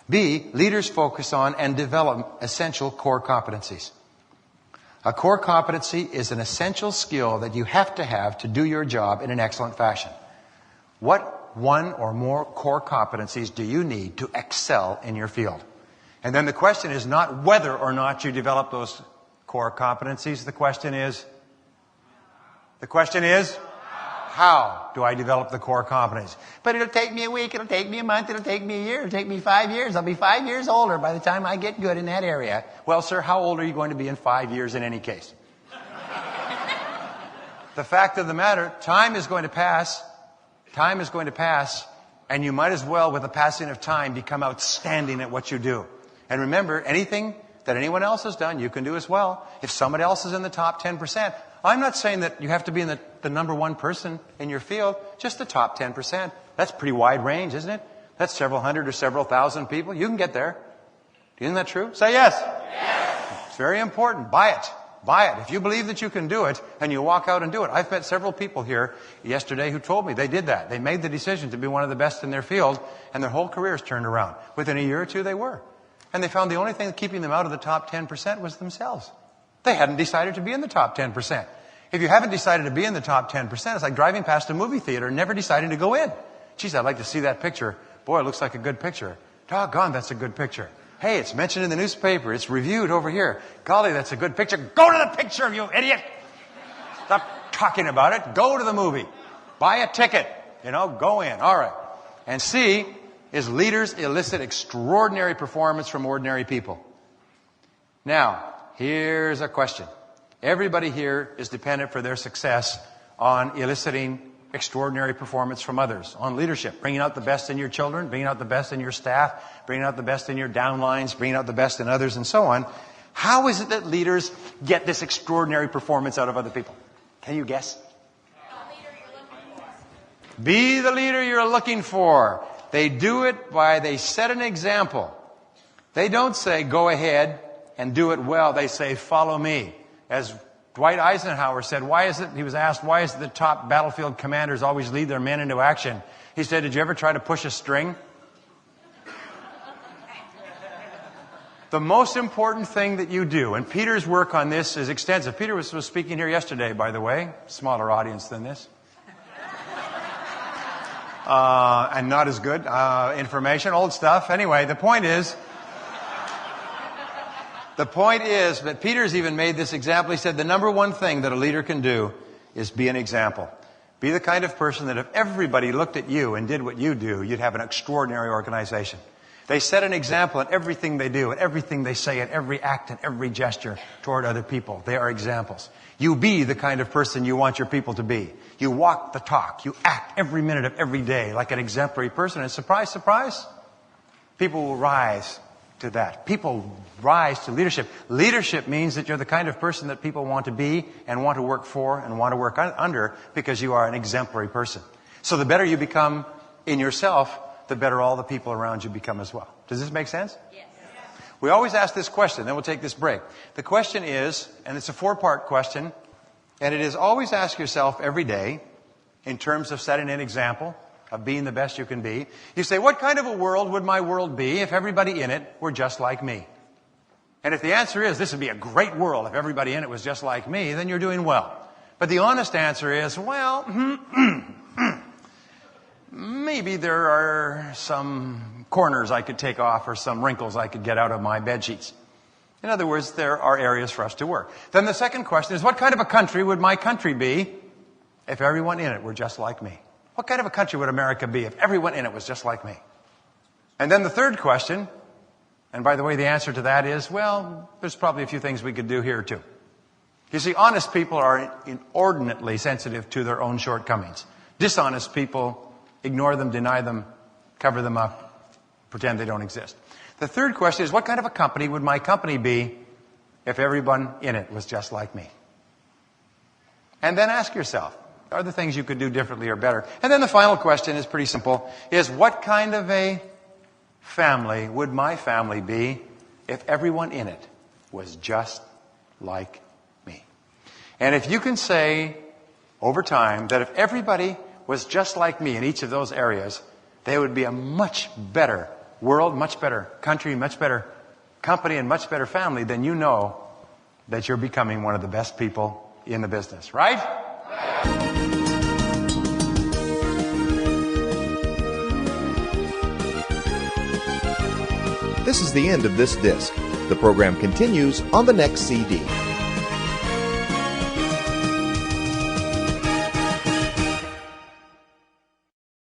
B, leaders focus on and develop essential core competencies. A core competency is an essential skill that you have to do your job in an excellent fashion. What one or more core competencies do you need to excel in your field? And then the question is not whether or not you develop those core competencies. The question is, how do I develop the core competencies? But it'll take me a week, it'll take me a month, it'll take me a year, it'll take me 5 years. I'll be 5 years older by the time I get good in that area. Well, sir, how old are you going to be in 5 years in any case? The fact of the matter, time is going to pass. Time is going to pass, and you might as well, with the passing of time, become outstanding at what you do. And remember, anything that anyone else has done, you can do as well. If someone else is in the top 10%, I'm not saying that you have to be in the number one person in your field, just the top 10%. That's pretty wide range, isn't it? That's several hundred or several thousand people. You can get there. Isn't that true? Say yes. Yes. It's very important. Buy it. Buy it. If you believe that you can do it, and you walk out and do it. I've met several people here yesterday who told me they did that. They made the decision to be one of the best in their field, and their whole careers turned around. Within a year or two, they were. And they found the only thing keeping them out of the top 10% was themselves. They hadn't decided to be in the top 10%. If you haven't decided to be in the top 10%, it's like driving past a movie theater and never deciding to go in. Geez, I'd like to see that picture. Boy, it looks like a good picture. Doggone, that's a good picture. Hey, it's mentioned in the newspaper. It's reviewed over here. Golly, that's a good picture. Go to the picture, you idiot! Stop talking about it. Go to the movie. Buy a ticket. Go in. All right. And C is leaders elicit extraordinary performance from ordinary people. Now, here's a question. Everybody here is dependent for their success on eliciting extraordinary performance from others, on leadership, bringing out the best in your children, bringing out the best in your staff, bringing out the best in your downlines, bringing out the best in others, and so on. How is it that leaders get this extraordinary performance out of other people? Can you guess? Be the leader you're looking for. They do it by, they set an example. They don't say, go ahead and do it well. They say, follow me. As Dwight Eisenhower said, he was asked, why is it the top battlefield commanders always lead their men into action? He said, did you ever try to push a string? The most important thing that you do, and Peter's work on this is extensive. Peter was speaking here yesterday, by the way. Smaller audience than this. And not as good information, old stuff. Anyway, the point is that Peter's even made this example. He said the number one thing that a leader can do is be an example. Be the kind of person that if everybody looked at you and did what you do, you'd have an extraordinary organization. They set an example in everything they do, in everything they say, in every act and every gesture toward other people. They are examples. You be the kind of person you want your people to be. You walk the talk. You act every minute of every day like an exemplary person. And surprise, surprise, people will rise to that. People rise to leadership. Leadership means that you're the kind of person that people want to be and want to work for and want to work under because you are an exemplary person. So the better you become in yourself, the better all the people around you become as well. Does this make sense? Yes. We always ask this question, then we'll take this break. The question is, and it's a 4-part question, and it is always ask yourself every day, in terms of setting an example, of being the best you can be. You say, what kind of a world would my world be if everybody in it were just like me? And if the answer is, this would be a great world if everybody in it was just like me, then you're doing well. But the honest answer is, well, maybe there are some corners I could take off or some wrinkles I could get out of my bed sheets. In other words, there are areas for us to work. Then the second question is, what kind of a country would my country be if everyone in it were just like me? What kind of a country would America be if everyone in it was just like me? And then the third question, and by the way, the answer to that is, well, there's probably a few things we could do here too. You see, honest people are inordinately sensitive to their own shortcomings. Dishonest people ignore them, deny them, cover them up, pretend they don't exist. The third question is, what kind of a company would my company be if everyone in it was just like me? And then ask yourself, are there things you could do differently or better? And then the final question is pretty simple, is what kind of a family would my family be if everyone in it was just like me? And if you can say over time that if everybody was just like me in each of those areas, they would be a much better world, much better country, much better company, and much better family, then you know that you're becoming one of the best people in the business, right? This is the end of this disc. The program continues on the next CD.